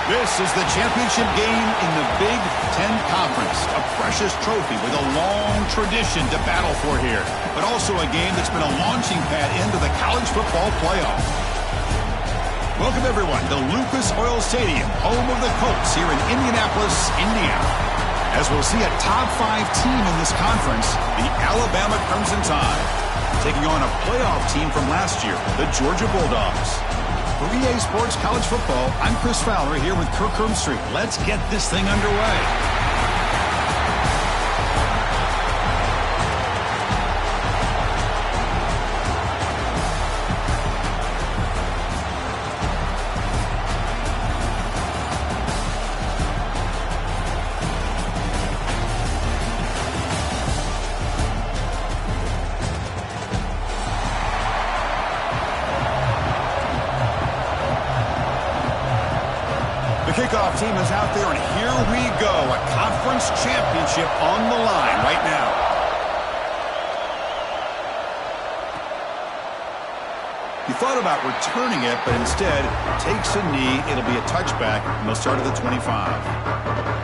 This is the championship game in the Big Ten Conference, a precious trophy with a long tradition to battle for here, but also a game that's been a launching pad into the college football playoff. Welcome, everyone, to Lucas Oil Stadium, home of the Colts here in Indianapolis, Indiana. As we'll see a top-5 team in this conference, the Alabama Crimson Tide, taking on a playoff team from last year, the Georgia Bulldogs. For EA Sports College Football, I'm Chris Fowler here with Kirk Herbstreit. Let's get this thing underway. Kickoff team is out there, and here we go. A conference championship on the line right now. He thought about returning it, but instead takes a knee. It'll be a touchback, and they'll start at the 25.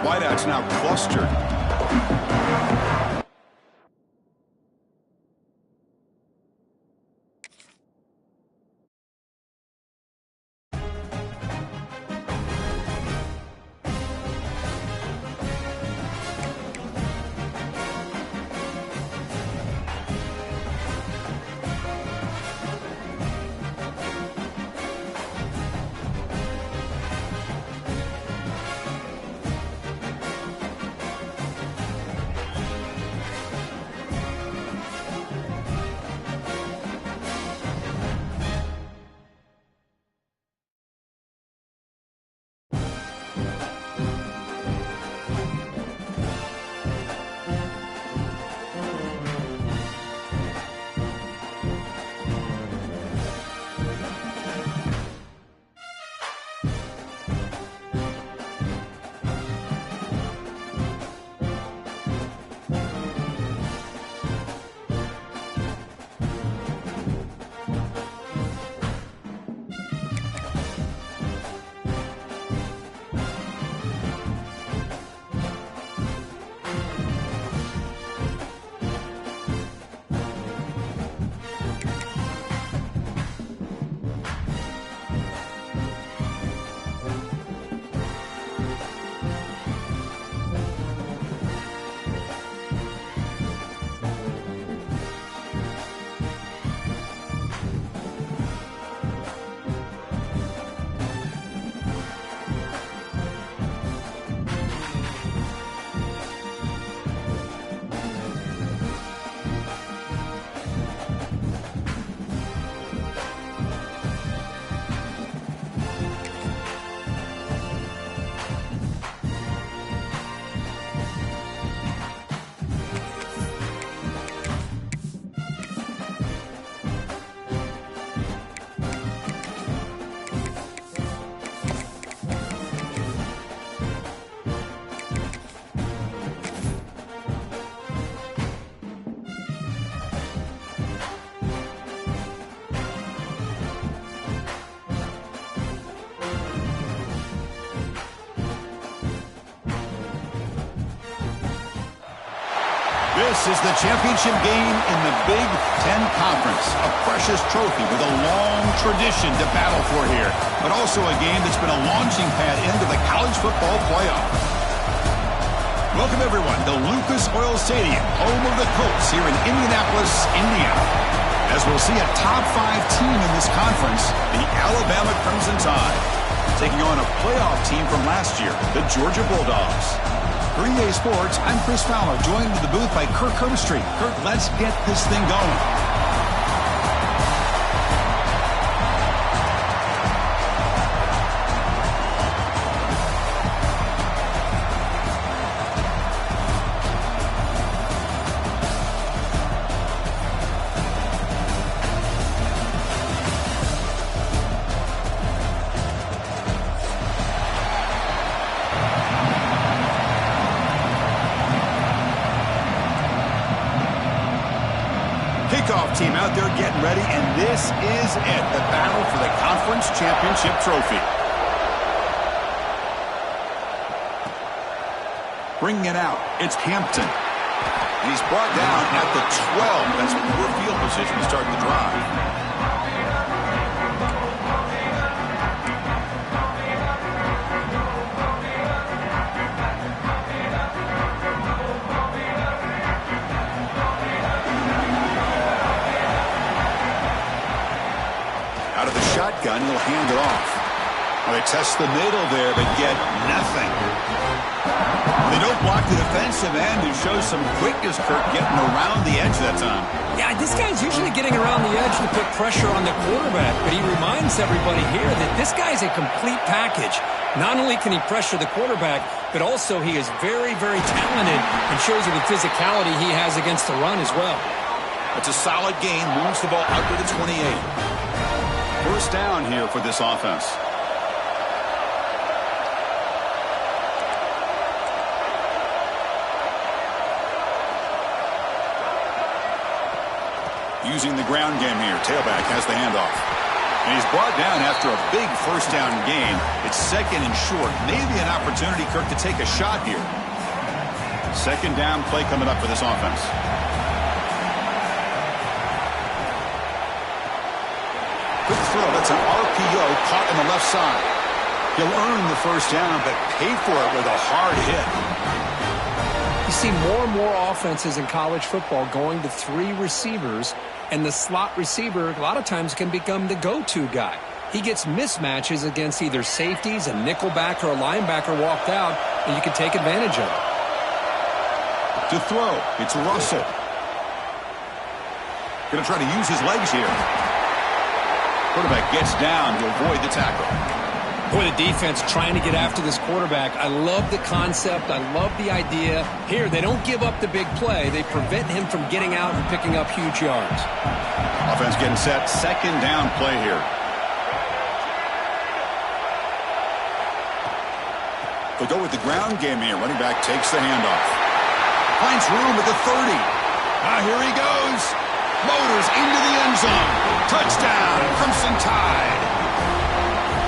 Wideouts now clustered. This is the championship game in the Big Ten Conference, a precious trophy with a long tradition to battle for here, but also a game that's been a launching pad into the college football playoff. Welcome, everyone, to Lucas Oil Stadium, home of the Colts here in Indianapolis, Indiana. As we'll see a top-5 team in this conference, the Alabama Crimson Tide, taking on a playoff team from last year, the Georgia Bulldogs. For EA Sports, I'm Chris Fowler, joined in the booth by Kirk Herbstreit. Kirk, let's get this thing going. Kickoff team out there getting ready, and this is it, the battle for the conference championship trophy. Bringing it out, it's Hampton. And he's brought down at the 12. That's poor field position to start the drive. Out of the shotgun, he'll hand it off. Well, they test the middle there, but get nothing. They don't block the defensive end, who shows some quickness, Kirk, getting around the edge that time. Yeah, this guy's usually getting around the edge to put pressure on the quarterback, but he reminds everybody here that this guy's a complete package. Not only can he pressure the quarterback, but also he is very, very talented and shows you the physicality he has against the run as well. It's a solid gain, moves the ball out to the 28. First down here for this offense. Using the ground game here. Tailback has the handoff. And he's brought down after a big first down gain. It's second and short. Maybe an opportunity, Kirk, to take a shot here. Second down play coming up for this offense. Quick throw. That's an RPO caught on the left side. He'll earn the first down, but pay for it with a hard hit. You see more and more offenses in college football going to 3 receivers, and the slot receiver a lot of times can become the go-to guy. He gets mismatches against either safeties, a nickelback, or a linebacker walked out, and you can take advantage of it. To throw, it's Russell. Going to try to use his legs here. Quarterback gets down to avoid the tackle. Boy, the defense trying to get after this quarterback. I love the concept. I love the idea. Here, they don't give up the big play. They prevent him from getting out and picking up huge yards. Offense getting set. Second down play here. They'll go with the ground game here. Running back takes the handoff. Finds room at the 30. Here he goes. Motors into the end zone. Touchdown, Crimson Tide.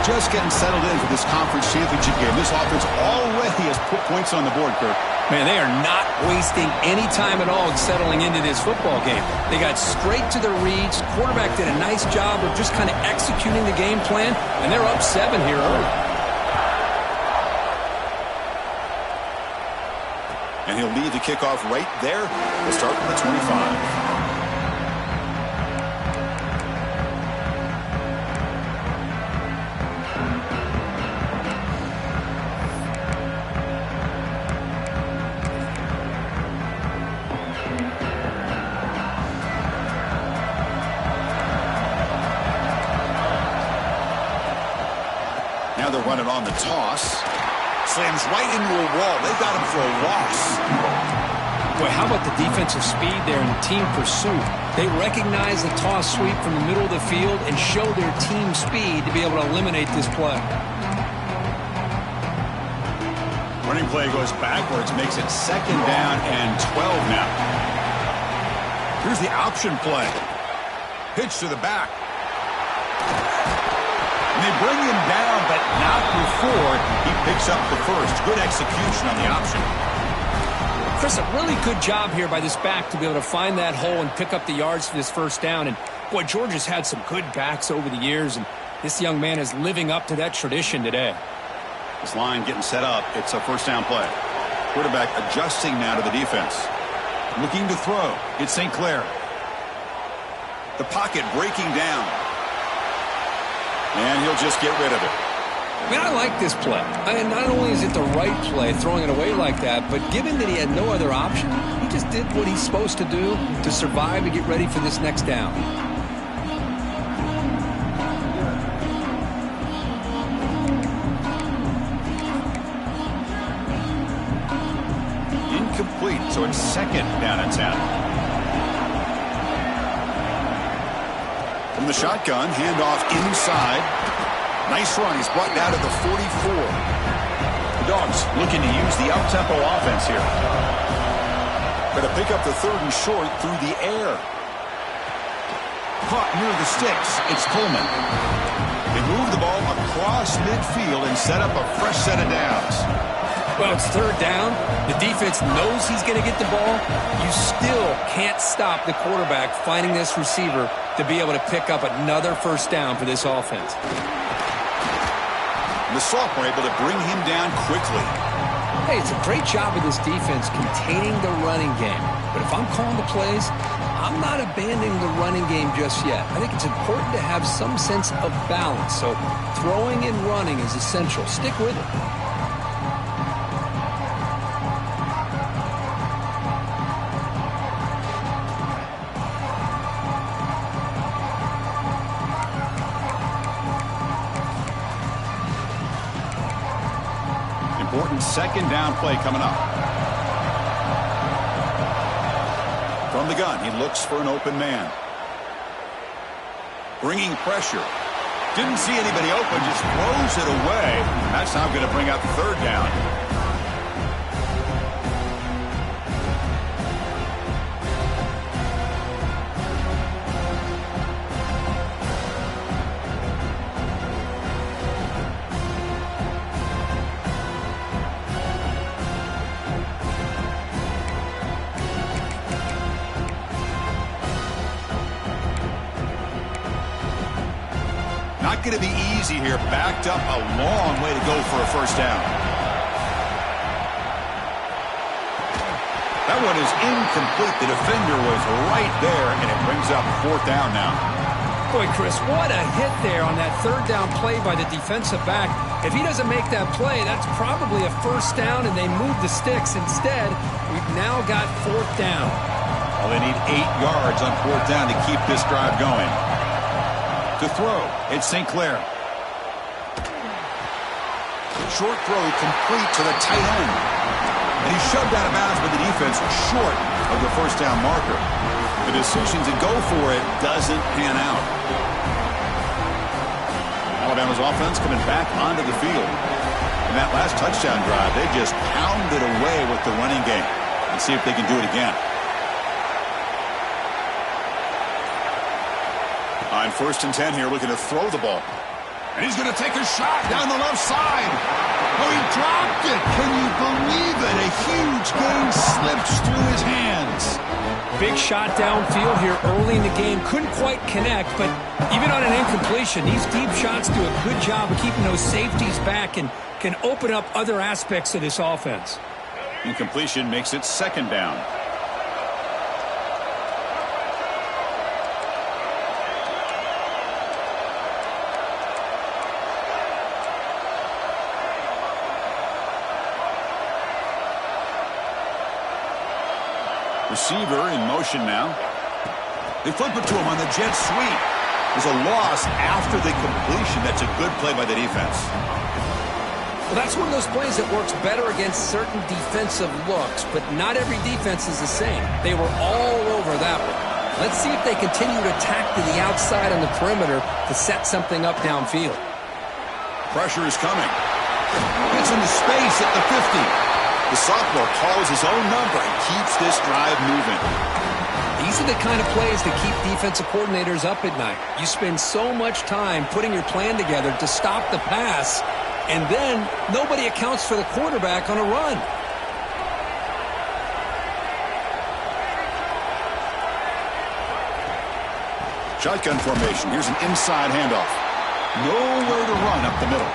Just getting settled in for this conference championship game. This offense already has put points on the board, Kirk. Man, they are not wasting any time at all in settling into this football game. They got straight to their reads. Quarterback did a nice job of just kind of executing the game plan, and they're up 7 here early. And he'll lead the kickoff right there. We'll start from the 25. Now they're running on the toss. Slams right into a wall. They got him for a loss. Boy, how about the defensive speed there in team pursuit? They recognize the toss sweep from the middle of the field and show their team speed to be able to eliminate this play. Running play goes backwards, makes it second down and 12 now. Here's the option play. Pitch to the back. And they bring him down, but not before he picks up the first. Good execution on the option. Chris, a really good job here by this back to be able to find that hole and pick up the yards for this first down. And, boy, Georgia's had some good backs over the years, and this young man is living up to that tradition today. This line getting set up. It's a first down play. Quarterback adjusting now to the defense. Looking to throw. It's St. Clair. The pocket breaking down. And he'll just get rid of it. Man, I like this play. Not only is it the right play, throwing it away like that, but given that he had no other option, he just did what he's supposed to do to survive and get ready for this next down. Incomplete, so it's second down and 10. From the shotgun, handoff inside. Nice run. He's brought down to the 44. The Dogs looking to use the up-tempo offense here. Going to pick up the 3rd and short through the air. Caught near the sticks. It's Coleman. They move the ball across midfield and set up a fresh set of downs. Well, it's third down. The defense knows he's going to get the ball. You still can't stop the quarterback finding this receiver to be able to pick up another first down for this offense. The sophomore able to bring him down quickly. Hey, it's a great job of this defense containing the running game. But if I'm calling the plays, I'm not abandoning the running game just yet. I think it's important to have some sense of balance. So throwing and running is essential. Stick with it. Important second down play coming up. From the gun, he looks for an open man. Bringing pressure. Didn't see anybody open, just throws it away. That's now going to bring up third down. Not going to be easy here. Backed up a long way to go for a first down. That one is incomplete. The defender was right there, and it brings up fourth down now. Boy, Chris, what a hit there on that third down play by the defensive back. If he doesn't make that play, that's probably a first down, and they move the sticks. Instead, we've now got fourth down. Well, they need 8 yards on fourth down to keep this drive going. To throw, it's St. Clair. Short throw complete to the tight end. And he's shoved out of bounds by the defense short of the first down marker. The decision to go for it doesn't pan out. Alabama's offense coming back onto the field. In that last touchdown drive, they just pounded away with the running game. Let's see if they can do it again. On 1st and 10 here, looking to throw the ball. And he's going to take a shot down the left side. Oh, he dropped it. Can you believe it? A huge gain slips through his hands. Big shot downfield here early in the game. Couldn't quite connect, but even on an incompletion, these deep shots do a good job of keeping those safeties back and can open up other aspects of this offense. Incompletion makes it second down. Receiver in motion now. They flip it to him on the jet sweep. There's a loss after the completion. That's a good play by the defense. Well, that's one of those plays that works better against certain defensive looks, but not every defense is the same. They were all over that one. Let's see if they continue to attack to the outside on the perimeter to set something up downfield. Pressure is coming. Gets into space at the 50. The sophomore calls his own number and keeps this drive moving. These are the kind of plays that keep defensive coordinators up at night. You spend so much time putting your plan together to stop the pass, and then nobody accounts for the quarterback on a run. Shotgun formation. Here's an inside handoff. Nowhere to run up the middle.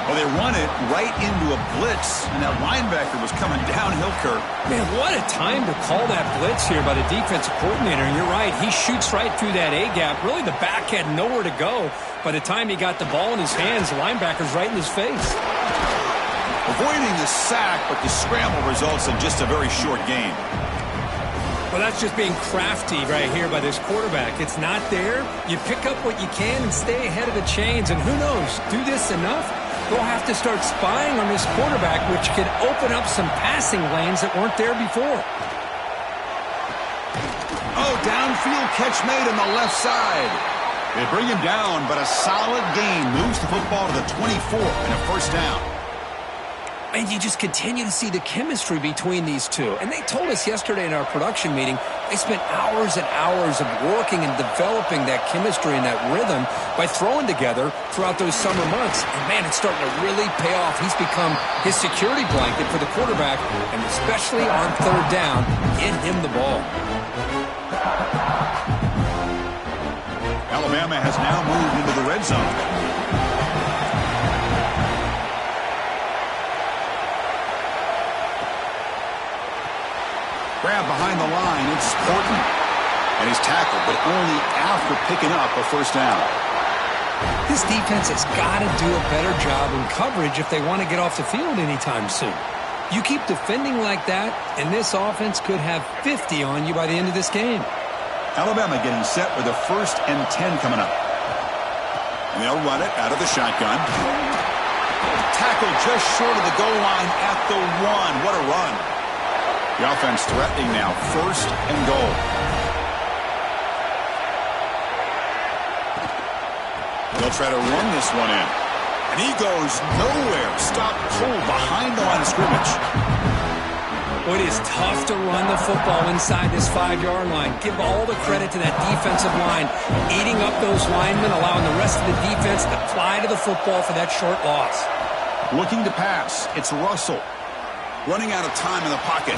Well, they run it right into a blitz, and that linebacker was coming downhill, Kirk. Man, what a time to call that blitz here by the defensive coordinator. And you're right, he shoots right through that A-gap. Really, the back had nowhere to go. By the time he got the ball in his hands, the linebacker's right in his face. Avoiding the sack, but the scramble results in just a very short gain. Well, that's just being crafty right here by this quarterback. It's not there. You pick up what you can and stay ahead of the chains. And who knows, do this enough, they'll have to start spying on this quarterback, which could open up some passing lanes that weren't there before. Oh, downfield catch made on the left side. They bring him down, but a solid gain moves the football to the 24 and a first down. And you just continue to see the chemistry between these two. And they told us yesterday in our production meeting They spent hours and hours of working and developing that chemistry and that rhythm by throwing together throughout those summer months. And, man, it's starting to really pay off. He's become his security blanket for the quarterback, and especially on third down, get him the ball. Alabama has now moved into the red zone. Grab behind the line, it's Horton. And he's tackled, but only after picking up a first down. This defense has got to do a better job in coverage if they want to get off the field anytime soon. You keep defending like that, and this offense could have 50 on you by the end of this game. Alabama getting set with a 1st and 10 coming up. And they'll run it out of the shotgun. Tackle just short of the goal line at the 1. What a run. The offense threatening now, 1st and goal. They'll try to run this one in. And he goes nowhere. Stopped cold behind the line of scrimmage. Well, it is tough to run the football inside this 5-yard line. Give all the credit to that defensive line, eating up those linemen, allowing the rest of the defense to fly to the football for that short loss. Looking to pass. It's Russell. Running out of time in the pocket.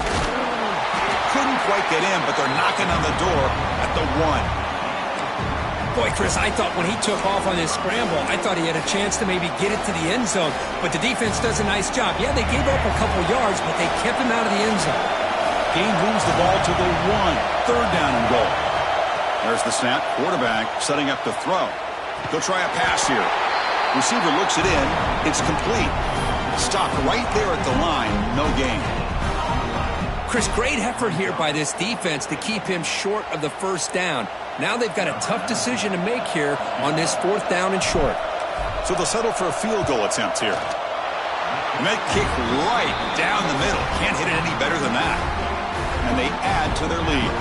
Couldn't quite get in, but they're knocking on the door at the 1. Boy, Chris, I thought when he took off on his scramble, I thought he had a chance to maybe get it to the end zone. But the defense does a nice job. Yeah, they gave up a couple yards, but they kept him out of the end zone. Gain moves the ball to the 1. 3rd down and goal. There's the snap. Quarterback setting up the throw. They'll try a pass here. Receiver looks it in. It's complete. Stopped right there at the line. No gain. Chris, great effort here by this defense to keep him short of the 1st down. Now they've got a tough decision to make here on this 4th down and short. So they'll settle for a field goal attempt here. And that kick right down the middle. Can't hit it any better than that. And they add to their lead.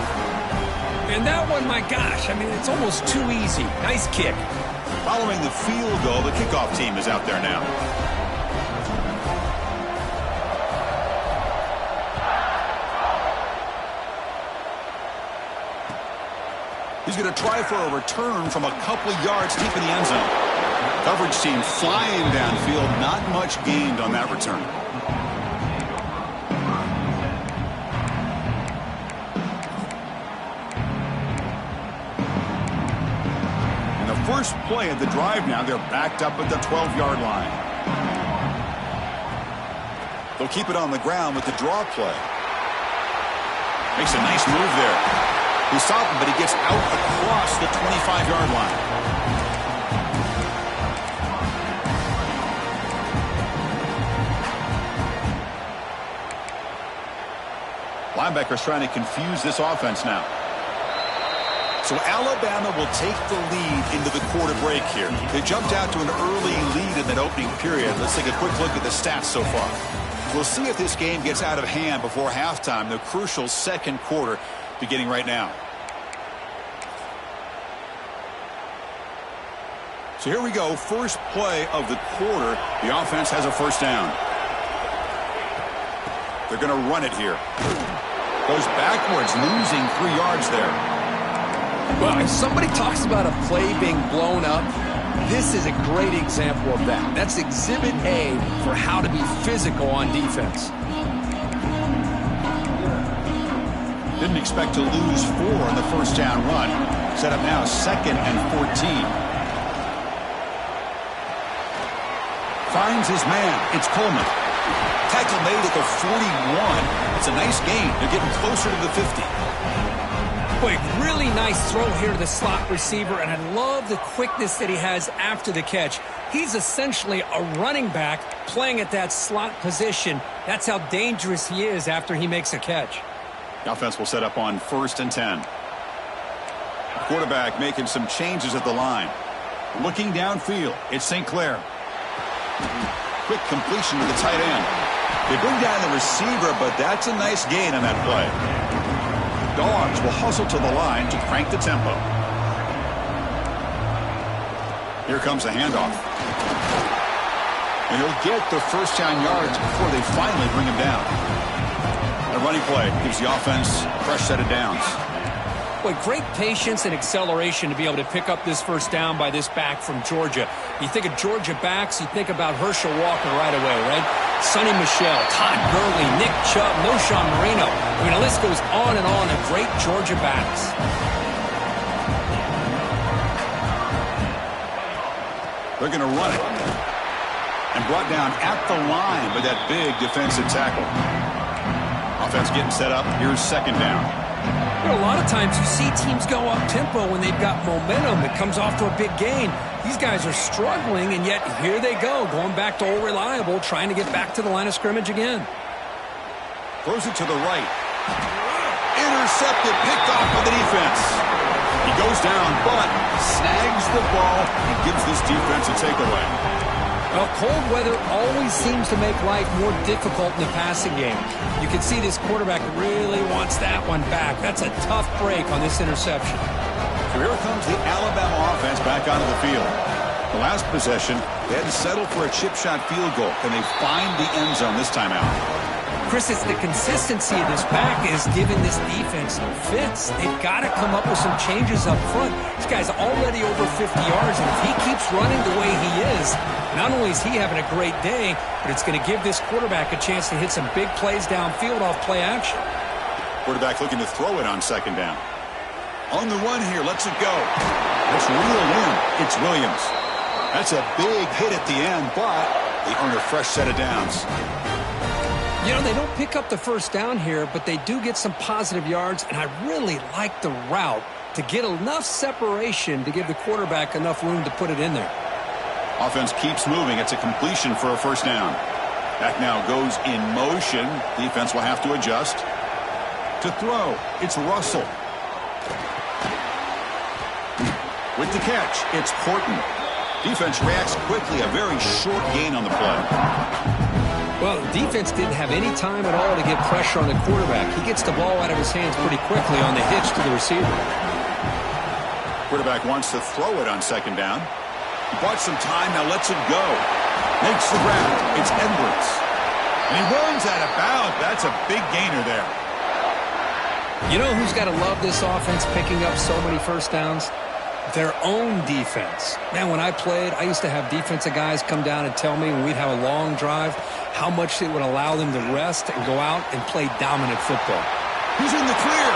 And that one, my gosh, I mean, it's almost too easy. Nice kick. Following the field goal, the kickoff team is out there now. He's going to try for a return from a couple of yards deep in the end zone. Coverage team flying downfield. Not much gained on that return. And the first play of the drive now, they're backed up at the 12-yard line. They'll keep it on the ground with the draw play. Makes a nice move there. He stopped him, but he gets out across the 25-yard line. Linebackers trying to confuse this offense now. So Alabama will take the lead into the quarter break here. They jumped out to an early lead in that opening period. Let's take a quick look at the stats so far. We'll see if this game gets out of hand before halftime, the crucial 2nd quarter beginning right now. So here we go. First play of the quarter. The offense has a 1st down. They're going to run it here. Goes backwards, losing 3 yards there. Well, if somebody talks about a play being blown up, this is a great example of that. That's Exhibit A for how to be physical on defense. Didn't expect to lose 4 on the 1st down run. Set up now 2nd and 14. Finds his man. It's Coleman. Tackle made at the 41. It's a nice gain. They're getting closer to the 50. Boy, really nice throw here to the slot receiver, and I love the quickness that he has after the catch. He's essentially a running back playing at that slot position. That's how dangerous he is after he makes a catch. The offense will set up on 1st and 10. The quarterback making some changes at the line. Looking downfield, it's St. Clair. Quick completion to the tight end. They bring down the receiver, but that's a nice gain on that play. Dogs will hustle to the line to crank the tempo. Here comes a handoff. And he'll get the 1st down yards before they finally bring him down. A running play gives the offense a fresh set of downs. Boy, great patience and acceleration to be able to pick up this first down by this back from Georgia. You think of Georgia backs, you think about Herschel Walker right away, right? Sonny Michel, Todd Gurley, Nick Chubb, Knowshon Moreno. I mean, the list goes on and on of great Georgia backs. They're going to run it. And brought down at the line by that big defensive tackle. Offense getting set up. Here's second down. You know, a lot of times you see teams go up-tempo when they've got momentum. It comes off to a big gain. These guys are struggling, and yet here they go, going back to old reliable, trying to get back to the line of scrimmage again. Throws it to the right. Intercepted, picked off by the defense. He goes down, but snags the ball and gives this defense a takeaway. Well, cold weather always seems to make life more difficult in the passing game. You can see this quarterback really wants that one back. That's a tough break on this interception. So here comes the Alabama offense back onto the field. The last possession, they had to settle for a chip shot field goal. Can they find the end zone this time out? Chris, it's the consistency of this back is giving this defense fits. They've got to come up with some changes up front. This guy's already over 50 yards, and if he keeps running the way he is, not only is he having a great day, but it's going to give this quarterback a chance to hit some big plays downfield off play action. Quarterback looking to throw it on second down. On the run here, lets it go. Let's reel in. It's Williams. That's a big hit at the end, but they earn a fresh set of downs. You know, they don't pick up the first down here, but they do get some positive yards, and I really like the route to get enough separation to give the quarterback enough room to put it in there. Offense keeps moving. It's a completion for a first down. Back now goes in motion. Defense will have to adjust. To throw, it's Russell. With the catch, it's Horton. Defense reacts quickly. A very short gain on the play. Well, the defense didn't have any time at all to get pressure on the quarterback. He gets the ball out of his hands pretty quickly on the hitch to the receiver. Quarterback wants to throw it on second down. He bought some time, now lets it go. Makes the grab. It's Edwards. And he runs out of bounds. That's a big gainer there. You know who's got to love this offense picking up so many first downs? Their own defense. Man, when I played, I used to have defensive guys come down and tell me when we'd have a long drive how much it would allow them to rest and go out and play dominant football. He's in the clear.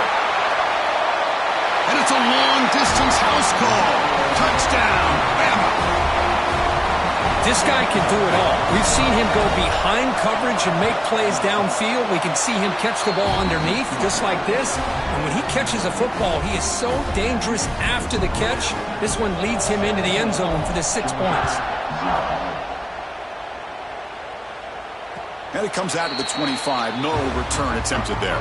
And it's a long-distance house call. Touchdown, Bama. This guy can do it all. We've seen him go behind coverage and make plays downfield. We can see him catch the ball underneath, just like this. And when he catches a football, he is so dangerous after the catch. This one leads him into the end zone for the 6 points. And it comes out of the 25. No return attempted there.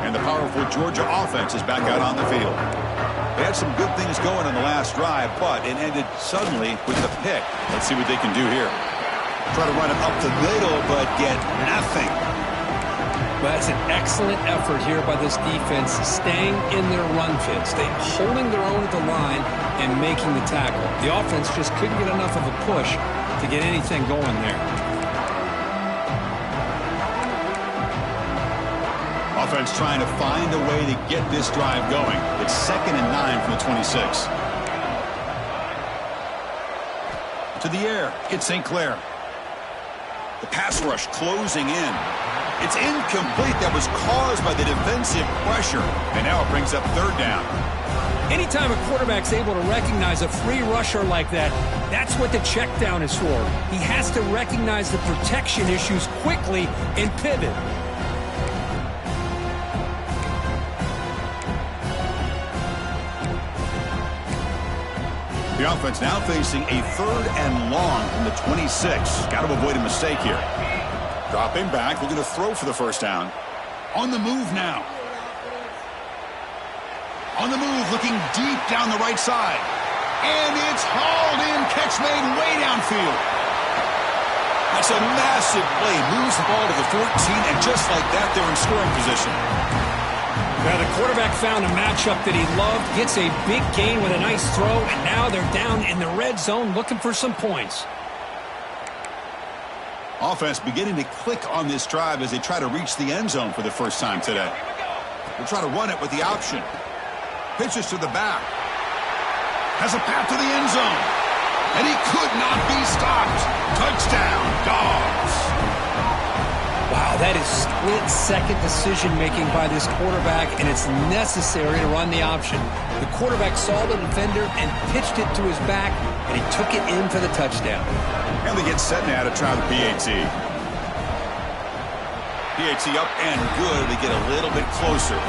And the powerful Georgia offense is back out on the field. They had some good things going on the last drive, but it ended suddenly with the pick. Let's see what they can do here. Try to run it up the middle, but get nothing. Well, that's an excellent effort here by this defense, staying in their run fits. They holding their own at the line and making the tackle. The offense just couldn't get enough of a push to get anything going there. Offense trying to find a way to get this drive going. It's 2nd and 9 from the 26. To the air, it's St. Clair. The pass rush closing in. It's incomplete. That was caused by the defensive pressure. And now it brings up third down. Anytime a quarterback's able to recognize a free rusher like that, that's what the check down is for. He has to recognize the protection issues quickly and pivot. The offense now facing a 3rd and long from the 26. Got to avoid a mistake here. Dropping back, looking to throw for the first down. On the move now. On the move, looking deep down the right side. And it's hauled in. Catch made way downfield. That's a massive play. Moves the ball to the 14, and just like that, they're in scoring position. Now the quarterback found a matchup that he loved, gets a big gain with a nice throw, and now they're down in the red zone looking for some points. Offense beginning to click on this drive as they try to reach the end zone for the first time today. They'll try to run it with the option. Pitches to the back. Has a path to the end zone. And he could not be stopped. Touchdown, Dogs. Wow, that is split-second decision-making by this quarterback, and it's necessary to run the option. The quarterback saw the defender and pitched it to his back, and he took it in for the touchdown. And they get set now to try the PAT. PAT up and good. They get a little bit closer.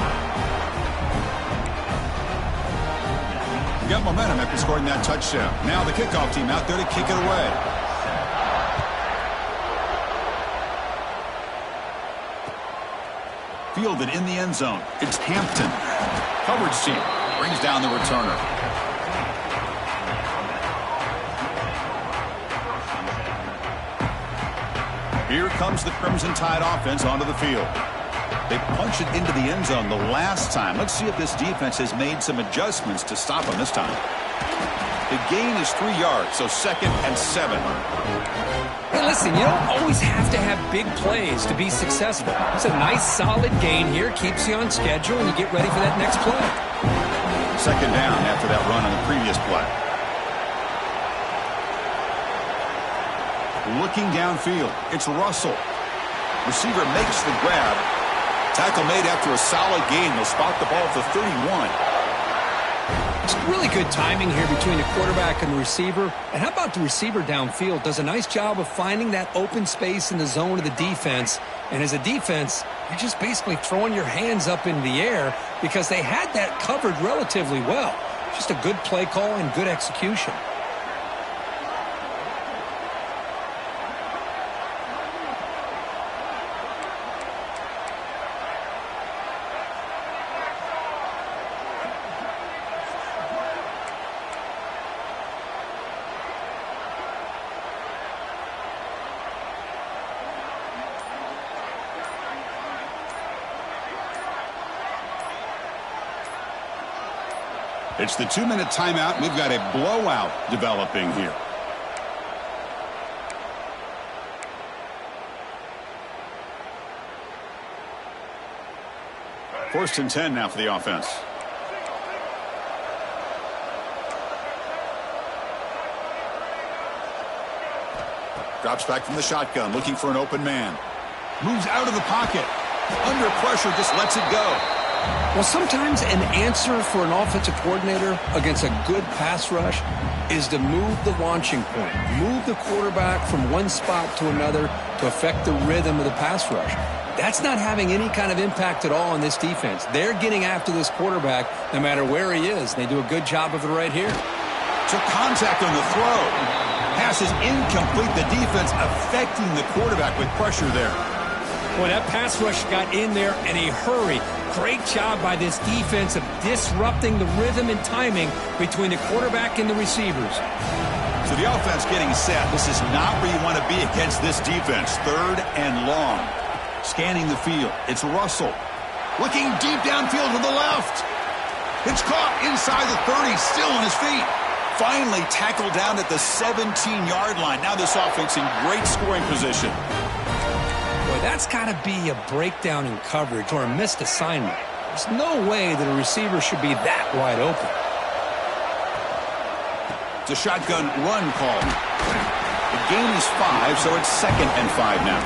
Got momentum after scoring that touchdown. Now the kickoff team out there to kick it away. Fielded in the end zone. It's Hampton. Coverage team brings down the returner. Here comes the Crimson Tide offense onto the field. They punched it into the end zone the last time. Let's see if this defense has made some adjustments to stop them this time. The gain is 3 yards, so 2nd and 7. Hey, listen, you don't always have to have big plays to be successful. It's a nice, solid gain here. Keeps you on schedule, and you get ready for that next play. 2nd down after that run on the previous play. Looking downfield, it's Russell. Receiver makes the grab. Tackle made after a solid gain. They'll spot the ball at the 31. It's really good timing here between the quarterback and the receiver. And how about the receiver downfield? Does a nice job of finding that open space in the zone of the defense. And as a defense, you're just basically throwing your hands up in the air because they had that covered relatively well. Just a good play call and good execution. It's the 2-minute timeout. We've got a blowout developing here. First and 10 now for the offense. Drops back from the shotgun, looking for an open man. Moves out of the pocket. Under pressure, just lets it go. Well, sometimes an answer for an offensive coordinator against a good pass rush is to move the launching point, move the quarterback from one spot to another to affect the rhythm of the pass rush. That's not having any kind of impact at all on this defense. They're getting after this quarterback no matter where he is. They do a good job of it right here. Took contact on the throw. Pass is incomplete. The defense affecting the quarterback with pressure there. Boy, that pass rush got in there in a hurry. Great job by this defense of disrupting the rhythm and timing between the quarterback and the receivers. So the offense getting set. This is not where you want to be against this defense. 3rd and long. Scanning the field. It's Russell. Looking deep downfield to the left. It's caught inside the 30. Still on his feet. Finally tackled down at the 17-yard line. Now this offense in great scoring position. Boy, that's got to be a breakdown in coverage or a missed assignment. There's no way that a receiver should be that wide open. It's a shotgun run call. The gain is 5, so it's 2nd and 5 now.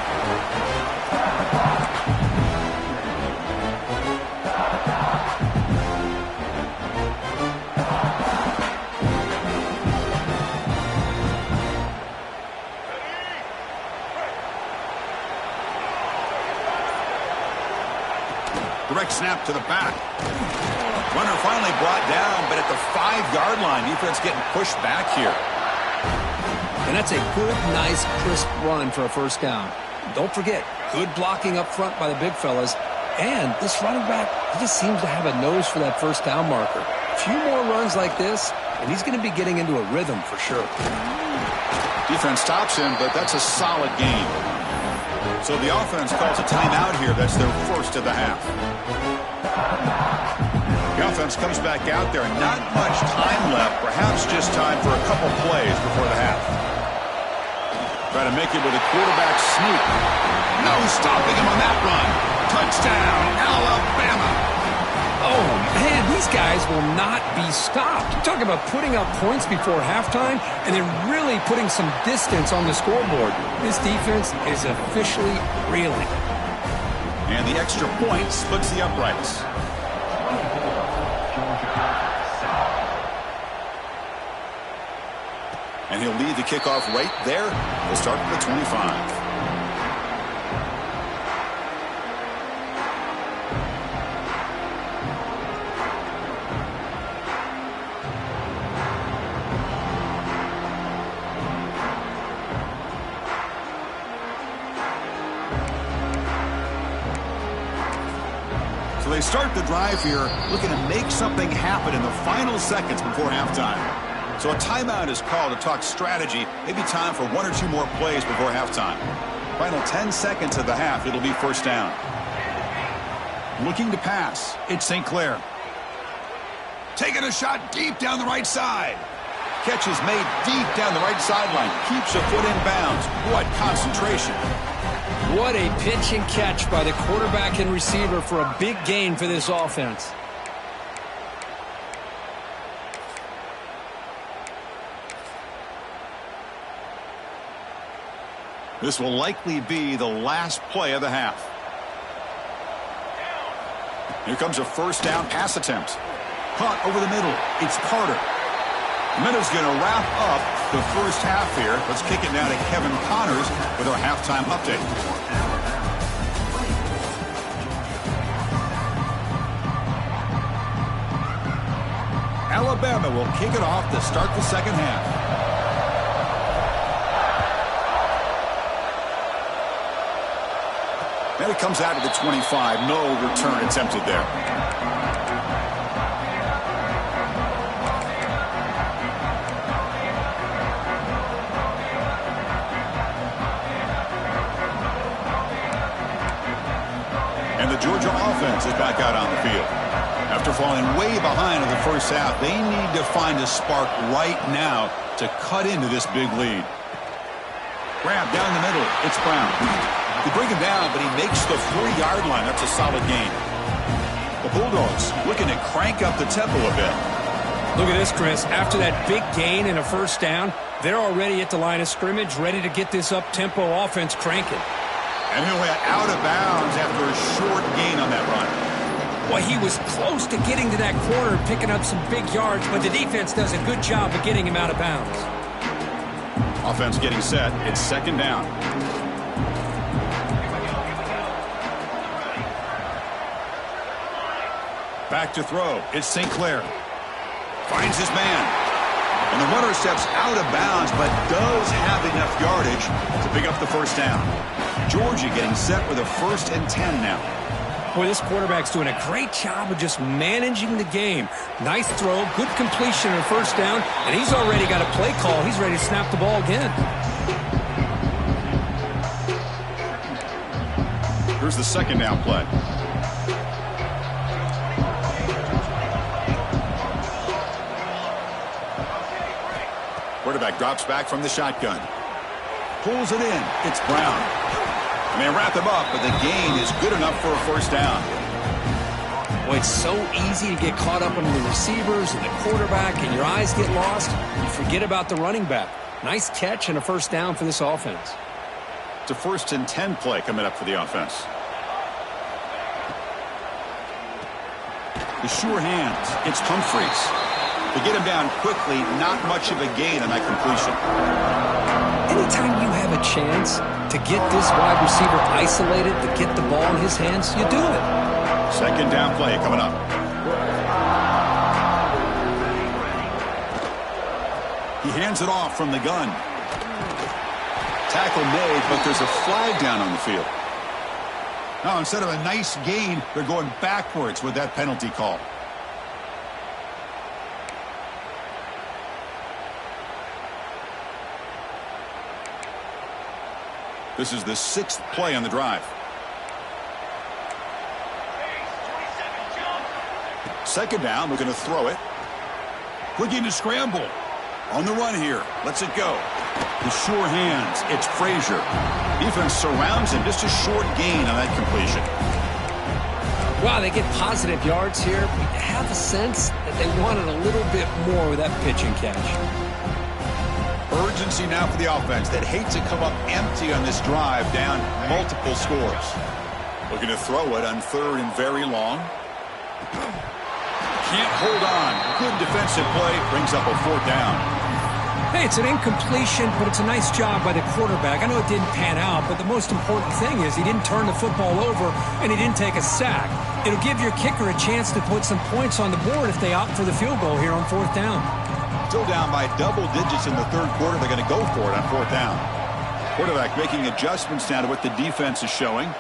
Direct snap to the back. Runner finally brought down, but at the 5-yard line, defense getting pushed back here. And that's a good, nice, crisp run for a first down. Don't forget, good blocking up front by the big fellas. And this running back, he just seems to have a nose for that first down marker. A few more runs like this, and he's going to be getting into a rhythm for sure. Defense stops him, but that's a solid gain. So the offense calls a timeout here. That's their first of the half. The offense comes back out there. Not much time left. Perhaps just time for a couple plays before the half. Try to make it with a quarterback sneak. No stopping him on that run. Touchdown, Alabama. Oh, man, these guys will not be stopped. Talk about putting up points before halftime and then really putting some distance on the scoreboard. This defense is officially reeling. And the extra point splits the uprights. And he'll lead the kickoff right there. We'll start at the 25. So they start the drive here looking to make something happen in the final seconds before halftime. So a timeout is called to talk strategy. Maybe time for one or two more plays before halftime. Final 10 seconds of the half. It'll be first down. Looking to pass. It's St. Clair. Taking a shot deep down the right side. Catch is made deep down the right sideline. Keeps a foot in bounds. What concentration. What a pitch and catch by the quarterback and receiver for a big gain for this offense. This will likely be the last play of the half. Here comes a first down pass attempt. Caught over the middle. It's Carter. Minnows going to wrap up the first half here. Let's kick it now to Kevin Connors with our halftime update. Alabama will kick it off to start the second half. And it comes out to the 25. No return attempted there. And the Georgia offense is back out on the field. After falling way behind in the first half, they need to find a spark right now to cut into this big lead. Grab down the middle. It's Brown. They bring him down, but he makes the 4-yard line. That's a solid gain. The Bulldogs looking to crank up the tempo a bit. Look at this, Chris. After that big gain and a first down, they're already at the line of scrimmage, ready to get this up-tempo offense cranking. And he'll hit out of bounds after a short gain on that run. Well, he was close to getting to that corner, picking up some big yards, but the defense does a good job of getting him out of bounds. Offense getting set. It's second down. Back to throw. It's St. Clair. Finds his man. And the runner steps out of bounds, but does have enough yardage to pick up the first down. Georgia getting set with a 1st and 10 now. Boy, this quarterback's doing a great job of just managing the game. Nice throw, good completion on first down, and he's already got a play call. He's ready to snap the ball again. Here's the second down play. Quarterback drops back from the shotgun. Pulls it in. It's Brown. And they wrap him up, but the gain is good enough for a first down. Boy, it's so easy to get caught up on the receivers and the quarterback, and your eyes get lost. You forget about the running back. Nice catch and a first down for this offense. It's a 1st and 10 play coming up for the offense. The sure hands. It's Humphreys. They get him down quickly. Not much of a gain on that completion. Anytime you have a chance to get this wide receiver isolated, to get the ball in his hands, you do it. Second down play coming up. He hands it off from the gun. Tackle made, but there's a flag down on the field. Now, instead of a nice gain, they're going backwards with that penalty call. This is the 6th play on the drive. Second down, we're going to throw it. Looking to scramble. On the run here. Lets it go. The sure hands. It's Frazier. Defense surrounds him. Just a short gain on that completion. Wow, they get positive yards here, but you have a sense that they wanted a little bit more with that pitch and catch. Urgency now for the offense that hates to come up empty on this drive, down multiple scores. Looking to throw it on 3rd and very long. Can't hold on. Good defensive play. Brings up a 4th down. Hey, it's an incompletion, but it's a nice job by the quarterback. I know it didn't pan out, but the most important thing is he didn't turn the football over and he didn't take a sack. It'll give your kicker a chance to put some points on the board if they opt for the field goal here on 4th down. Still down by double digits in the 3rd quarter. They're going to go for it on 4th down. Quarterback making adjustments now to what the defense is showing.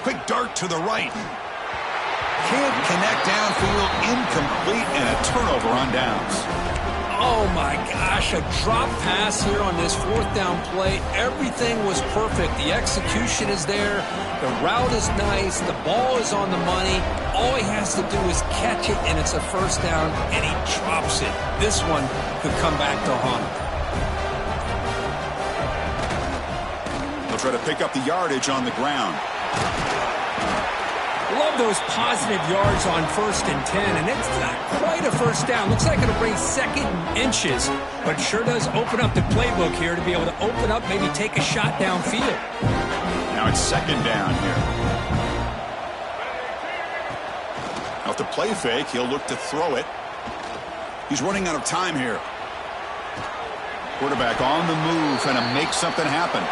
Quick dart to the right. Can't connect downfield, incomplete, and a turnover on downs. Oh my gosh, a drop pass here on this 4th down play. Everything was perfect. The execution is there. The route is nice. The ball is on the money. All he has to do is catch it, and it's a 1st down, and he drops it. This one could come back to haunt him. They'll try to pick up the yardage on the ground. Love those positive yards on 1st and 10, and it's not quite a 1st down. Looks like it'll bring 2nd and inches, but sure does open up the playbook here to be able to open up, maybe take a shot downfield. Now it's 2nd down here. Now with the play fake, he'll look to throw it. He's running out of time here. Quarterback on the move, trying to make something happen.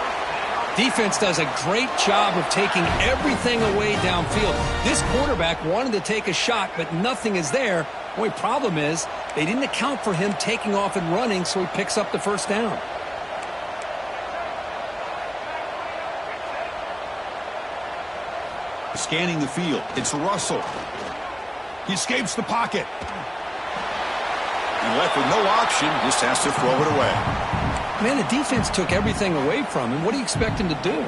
Defense does a great job of taking everything away downfield. This quarterback wanted to take a shot, but nothing is there. The only problem is they didn't account for him taking off and running, so he picks up the 1st down. Scanning the field, it's Russell. He escapes the pocket. And left with no option, just has to throw it away. Man, the defense took everything away from him. What do you expect him to do?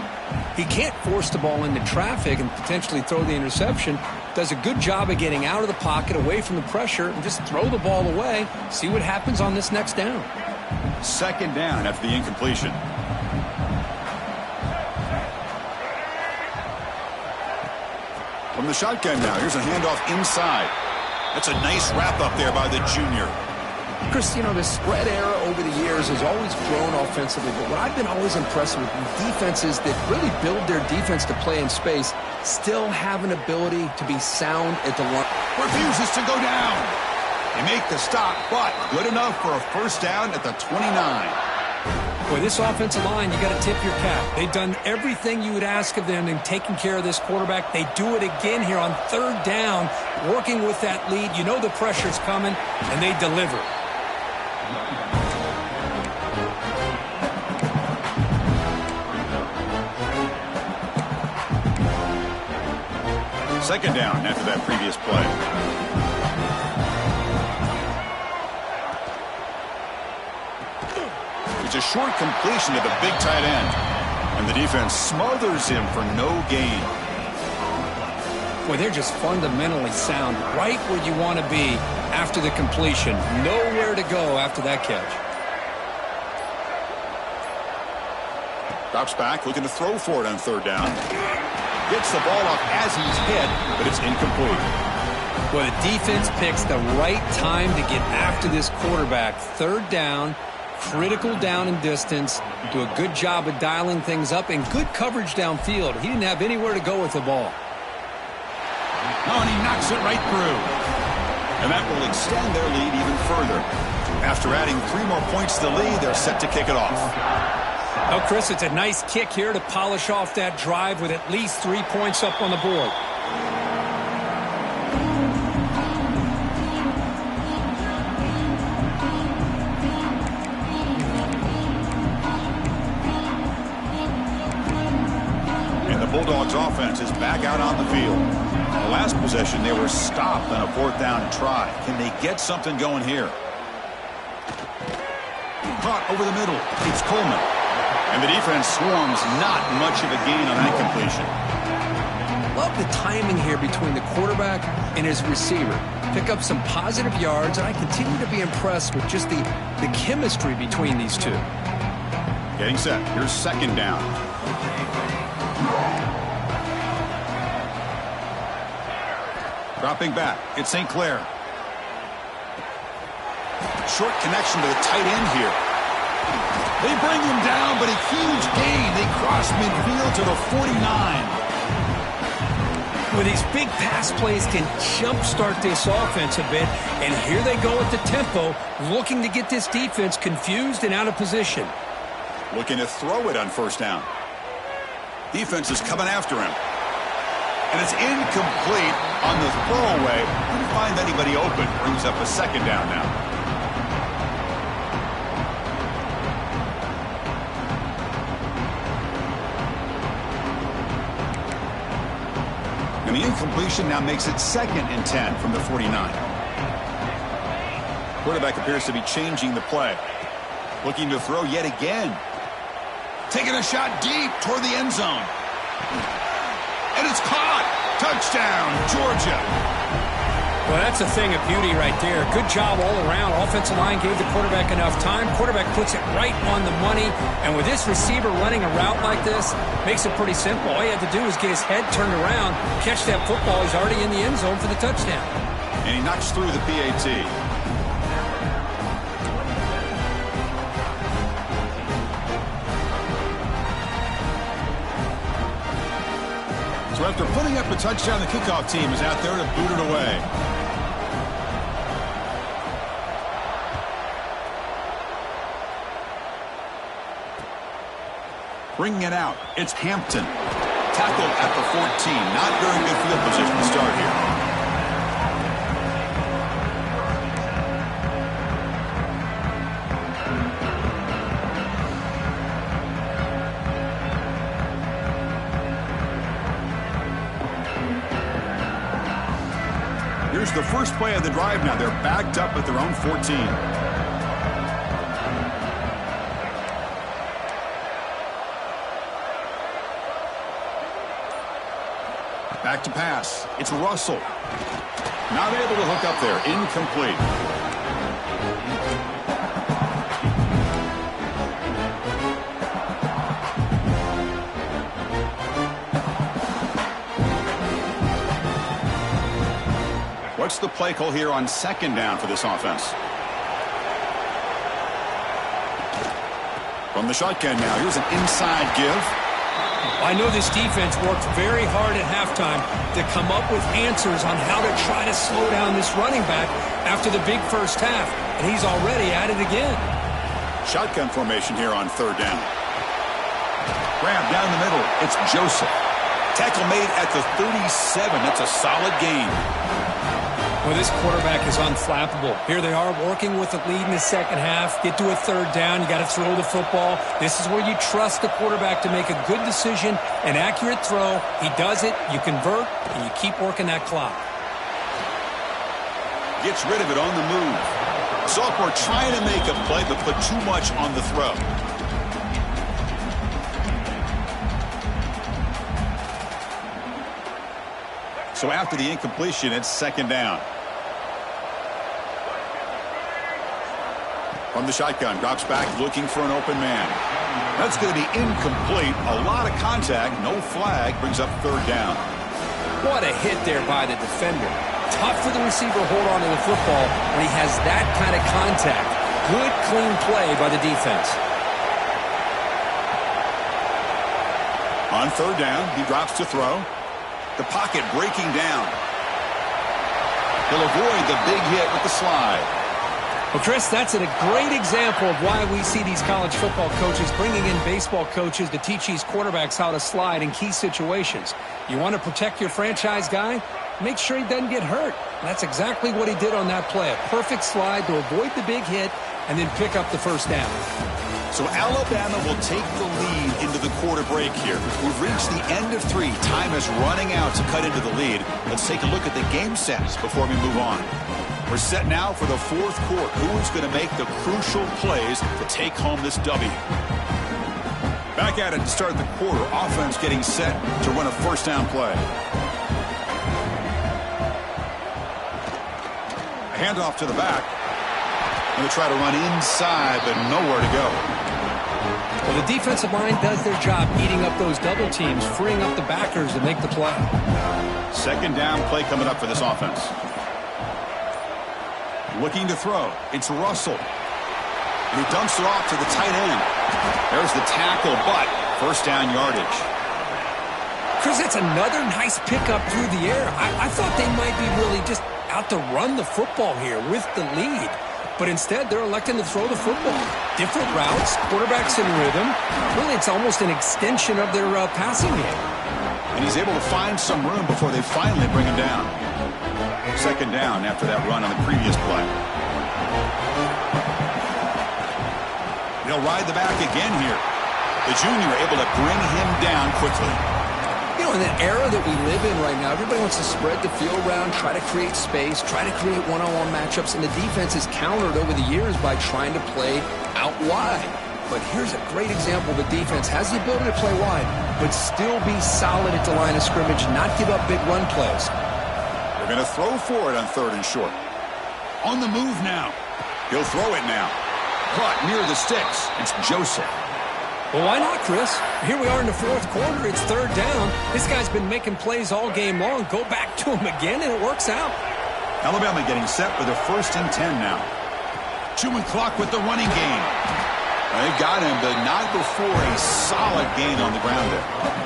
He can't force the ball into traffic and potentially throw the interception. Does a good job of getting out of the pocket, away from the pressure, and just throw the ball away. See what happens on this next down. 2nd down after the incompletion. From the shotgun now, here's a handoff inside. That's a nice wrap up there by the junior. Chris, you know, the spread era over the years has always grown offensively, but what I've been always impressed with defenses that really build their defense to play in space still have an ability to be sound at the line. Refuses to go down. They make the stop, but good enough for a 1st down at the 29. Boy, this offensive line, you got to tip your cap. They've done everything you would ask of them in taking care of this quarterback. They do it again here on 3rd down, working with that lead. You know the pressure's coming, and they deliver. Second down after that previous play. It's a short completion to the big tight end. And the defense smothers him for no gain. Boy, they're just fundamentally sound, right where you want to be after the completion. Nowhere to go after that catch. Drops back, looking to throw for it on 3rd down. Gets the ball off as he's hit, but it's incomplete. Well, the defense picks the right time to get after this quarterback. 3rd down, critical down and distance. Do a good job of dialing things up and good coverage downfield. He didn't have anywhere to go with the ball. Oh, and he knocks it right through. And that will extend their lead even further. After adding 3 more points to the lead, they're set to kick it off. Oh, Chris, it's a nice kick here to polish off that drive with at least 3 points up on the board. And the Bulldogs offense is back out on the field. The last possession, they were stopped on a 4th down try. Can they get something going here? Caught over the middle. It's Coleman. And the defense swarms, not much of a gain on that completion. love the timing here between the quarterback and his receiver. Pick up some positive yards, and I continue to be impressed with just the chemistry between these two. Getting set. Here's second down. Dropping back. It's St. Clair. Short connection to the tight end here. They bring him down, but a huge gain. They cross midfield to the 49. Well, these big pass plays can jumpstart this offense a bit, and here they go at the tempo, looking to get this defense confused and out of position. Looking to throw it on first down. Defense is coming after him. And it's incomplete on the throwaway. Couldn't find anybody open. Brings up a second down now. And the incompletion now makes it 2nd and 10 from the 49. Quarterback appears to be changing the play. Looking to throw yet again. Taking a shot deep toward the end zone. And it's caught. Touchdown, Georgia. Well, that's a thing of beauty right there. Good job all around. Offensive line gave the quarterback enough time. Quarterback puts it right on the money. And with this receiver running a route like this, makes it pretty simple. All he had to do is get his head turned around, catch that football. He's already in the end zone for the touchdown. And he knocks through the PAT. So after putting up a touchdown, the kickoff team is out there to boot it away. Bringing it out, it's Hampton. Tackled at the 14. Not very good field position to start here. Here's the first play of the drive now. They're backed up at their own 14. Back to pass. It's Russell. Not able to hook up there. Incomplete. What's the play call here on second down for this offense? From the shotgun now. Here's an inside give. I know this defense worked very hard at halftime to come up with answers on how to try to slow down this running back after the big first half, and he's already at it again. Shotgun formation here on third down. Grab down the middle. It's Joseph. Tackle made at the 37. That's a solid gain. Well, this quarterback is unflappable. Here they are working with the lead in the second half. Get to a third down. You got to throw the football. This is where you trust the quarterback to make a good decision, an accurate throw. He does it. You convert, and you keep working that clock. Gets rid of it on the move. Sophomore trying to make a play, but put too much on the throw. So after the incompletion, it's second down. From the shotgun, drops back, looking for an open man. That's going to be incomplete. A lot of contact, no flag, brings up third down. What a hit there by the defender. Tough for the receiver to hold on to the football when he has that kind of contact. Good, clean play by the defense. On third down, he drops to throw. The pocket breaking down. He'll avoid the big hit with the slide. Well, Chris, that's a great example of why we see these college football coaches bringing in baseball coaches to teach these quarterbacks how to slide in key situations. You want to protect your franchise guy? Make sure he doesn't get hurt. And that's exactly what he did on that play. A perfect slide to avoid the big hit and then pick up the first down. So Alabama will take the lead into the quarter break here. We've reached the end of 3. Time is running out to cut into the lead. Let's take a look at the game sets before we move on. We're set now for the fourth quarter. Who's going to make the crucial plays to take home this W? Back at it to start the quarter. Offense getting set to run a first down play. Handoff to the back. Going to try to run inside, but nowhere to go. Well, the defensive line does their job eating up those double teams, freeing up the backers to make the play. Second down play coming up for this offense. Looking to throw. It's Russell. And he dumps it off to the tight end. There's the tackle, but first down yardage. Chris, that's another nice pickup through the air. I thought they might be really just out to run the football here with the lead. But instead, they're electing to throw the football. Different routes, quarterbacks in rhythm. Really, it's almost an extension of their passing game. And he's able to find some room before they finally bring him down. Second down after that run on the previous play. They'll ride the back again here. The junior able to bring him down quickly. You know, in the era that we live in right now, everybody wants to spread the field around, try to create space, try to create one-on-one matchups, and the defense is countered over the years by trying to play out wide. But here's a great example. The defense has the ability to play wide, but still be solid at the line of scrimmage, not give up big run plays. They're going to throw for it on 3rd and short. On the move now. He'll throw it now. Caught near the sticks. It's Joseph. Well, why not, Chris? Here we are in the 4th quarter. It's 3rd down. This guy's been making plays all game long. Go back to him again, and it works out. Alabama getting set for their 1st and 10 now. Chewing clock with the running game. They've got him, but not before a solid gain on the ground there.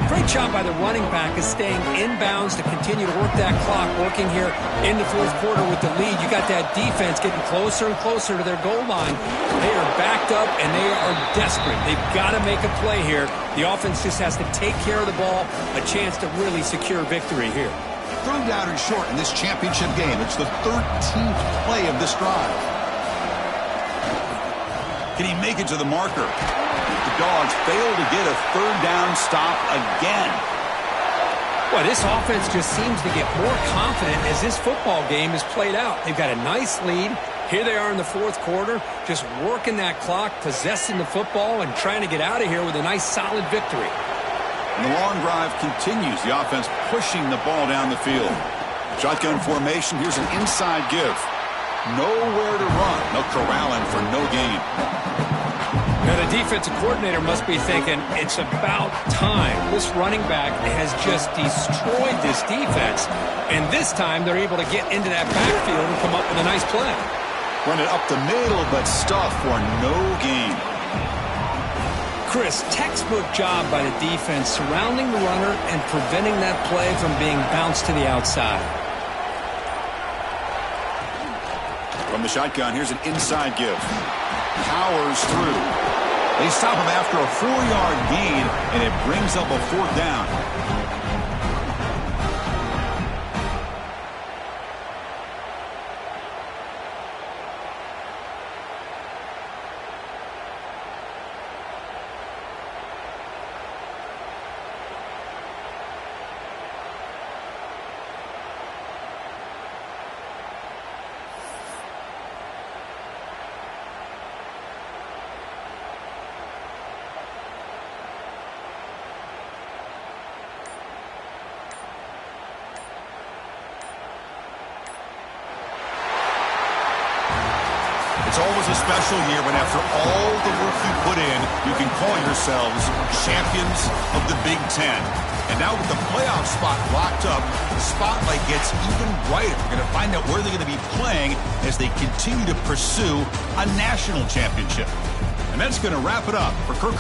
Great job by the running back is staying inbounds to continue to work that clock, working here in the 4th quarter with the lead. You got that defense getting closer and closer to their goal line. They are backed up, and they are desperate. They've got to make a play here. The offense just has to take care of the ball, a chance to really secure victory here. 3rd down and short in this championship game. It's the 13th play of this drive. Can he make it to the marker? The Dogs fail to get a 3rd down stop again. Boy, this offense just seems to get more confident as this football game is played out. They've got a nice lead. Here they are in the 4th quarter, just working that clock, possessing the football, and trying to get out of here with a nice, solid victory. And the long drive continues. The offense pushing the ball down the field. Shotgun formation. Here's an inside give. Nowhere to run. They'll corral him for no gain. Now, the defensive coordinator must be thinking, it's about time. This running back has just destroyed this defense, and this time they're able to get into that backfield and come up with a nice play. Run it up the middle, but stuff for no gain. Chris, textbook job by the defense surrounding the runner and preventing that play from being bounced to the outside. From the shotgun, here's an inside give. Powers through. They stop him after a 4-yard gain, and it brings up a 4th down. It's always a special year when after all the work you put in, you can call yourselves champions of the Big Ten. And now with the playoff spot locked up, the spotlight gets even brighter. We're going to find out where they're going to be playing as they continue to pursue a national championship. And that's going to wrap it up for Kirk